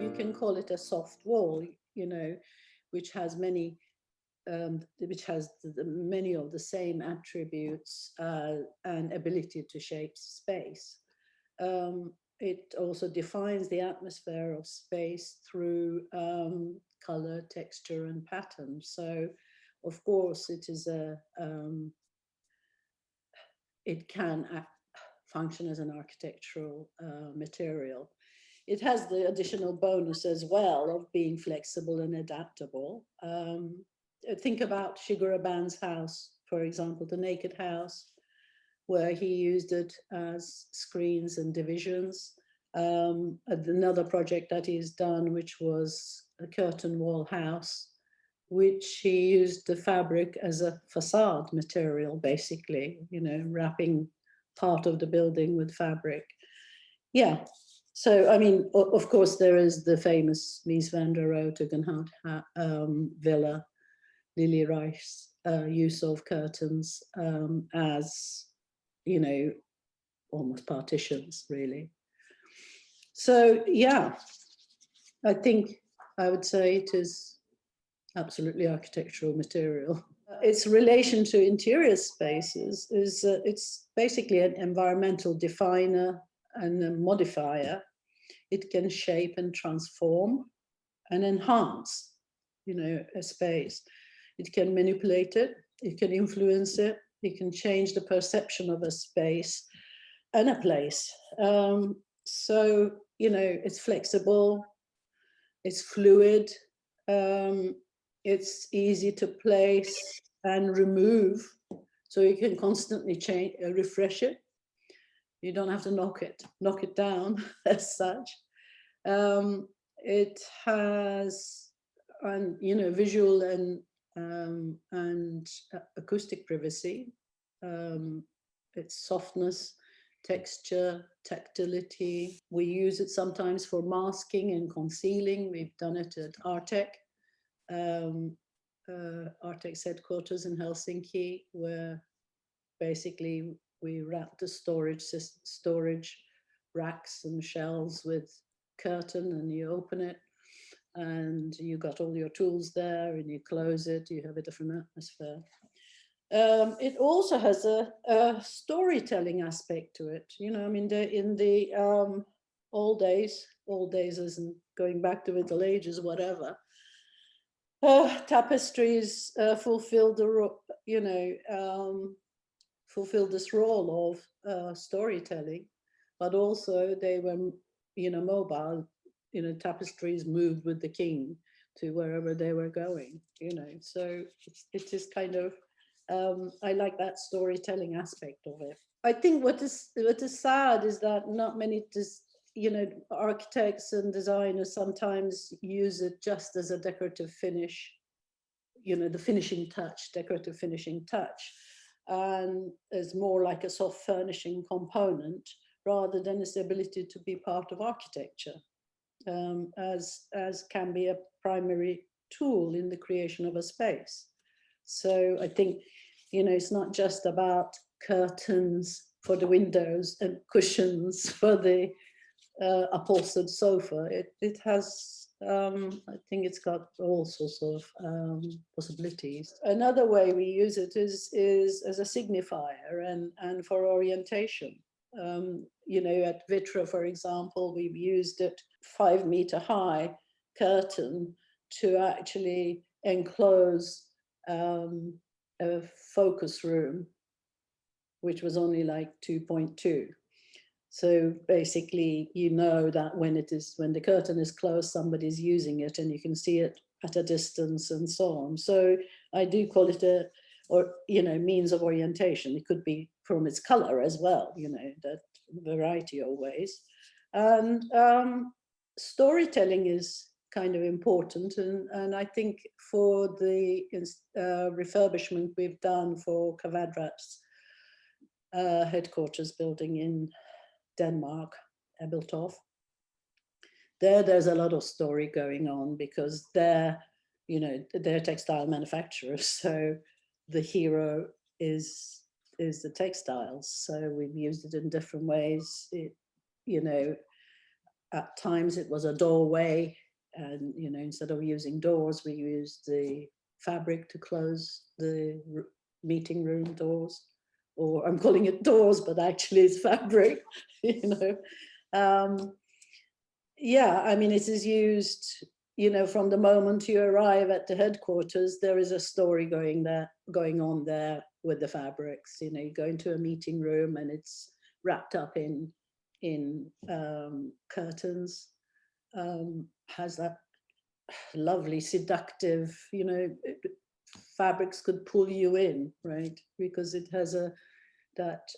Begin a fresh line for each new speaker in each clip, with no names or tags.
you can call it a soft wall, which has many many of the same attributes and ability to shape space. It also defines the atmosphere of space through color, texture, and pattern. So, of course, it can function as an architectural material. It has the additional bonus as well of being flexible and adaptable. Think about Shigeru Ban's house, for example, the Naked House, where he used it as screens and divisions. Another project that he's done, which was a curtain wall house, which he used the fabric as a facade material, basically, wrapping part of the building with fabric. Yeah. So, I mean, of course, there is the famous Mies van der Rohe Tugendhat villa, Lily Reich's use of curtains as, almost partitions, really. So, yeah, I think I would say it is absolutely architectural material. Its relation to interior spaces is it's basically an environmental definer and a modifier. It can shape and transform and enhance, a space. It can manipulate it, it can influence it, it can change the perception of a space and a place. So, it's flexible, it's fluid, it's easy to place and remove, so you can constantly change, refresh it. You don't have to knock it down as such. It has, visual and acoustic privacy. Its softness, texture, tactility. We use it sometimes for masking and concealing. We've done it at Artec. Artec's headquarters in Helsinki, where basically we wrap the storage racks and shelves with curtain, and you open it and you got all your tools there, and you close it, you have a different atmosphere. It also has a storytelling aspect to it. In the old days isn't going back to Middle Ages, whatever. Tapestries fulfilled this role of storytelling, but also they were, mobile. Tapestries moved with the king to wherever they were going. So it is kind of. I like that storytelling aspect of it. I think what is sad is that not many architects and designers sometimes use it just as a decorative finish, the finishing touch, decorative finishing touch, and as more like a soft furnishing component rather than its ability to be part of architecture, as can be a primary tool in the creation of a space. So I think, it's not just about curtains for the windows and cushions for the upholstered sofa. It has, I think it's got all sorts of possibilities. Another way we use it is as a signifier and for orientation. At Vitra, for example, we've used it 5-meter high curtain to actually enclose a focus room, which was only like 2.2. So basically, that when the curtain is closed, somebody's using it, and you can see it at a distance and so on. So I do call it means of orientation. It could be from its color as well, that variety of ways. And storytelling is kind of important, and I think for the refurbishment we've done for Kvadrat's headquarters building in Denmark, Ebeltoft, there's a lot of story going on, because they're textile manufacturers, so the hero is the textiles. So we've used it in different ways. at times it was a doorway, and instead of using doors, we used the fabric to close the meeting room doors, or I'm calling it doors, but actually it's fabric. Yeah, I mean, it is used, from the moment you arrive at the headquarters, there is a story going on there with the fabrics. You go into a meeting room and it's wrapped up in curtains, has that lovely seductive, fabrics could pull you in, right? Because it has that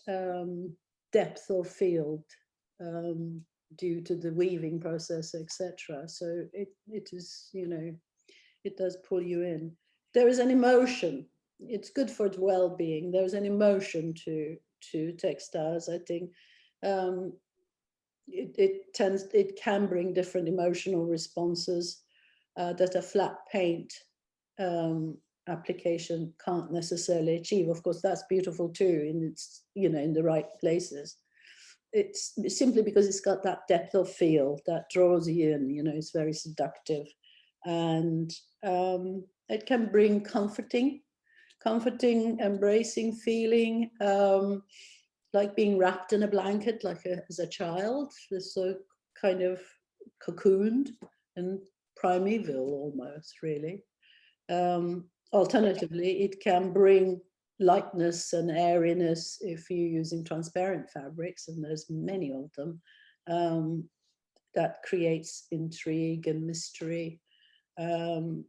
depth of field, due to the weaving process, etc. So it is, it does pull you in. There is an emotion. It's good for well-being. There's an emotion to textiles, I think. It can bring different emotional responses that a flat paint application can't necessarily achieve. Of course, that's beautiful too, in its, in the right places. It's simply because it's got that depth of feel that draws you in. It's very seductive, and it can bring comforting, embracing feeling, like being wrapped in a blanket, like as a child, so kind of cocooned and primeval almost, really. Alternatively, it can bring lightness and airiness if you're using transparent fabrics, and there's many of them, that creates intrigue and mystery, and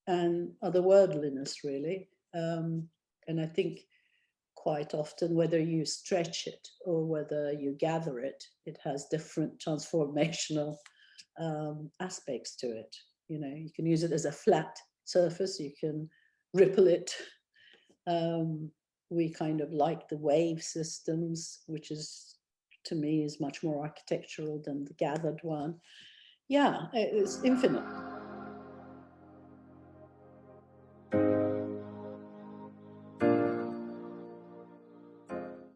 otherworldliness, really. And I think quite often, whether you stretch it or whether you gather it, it has different transformational aspects to it. You can use it as a flat surface, you can ripple it. We kind of like the wave systems, which is, to me, is much more architectural than the gathered one. Yeah, it's infinite.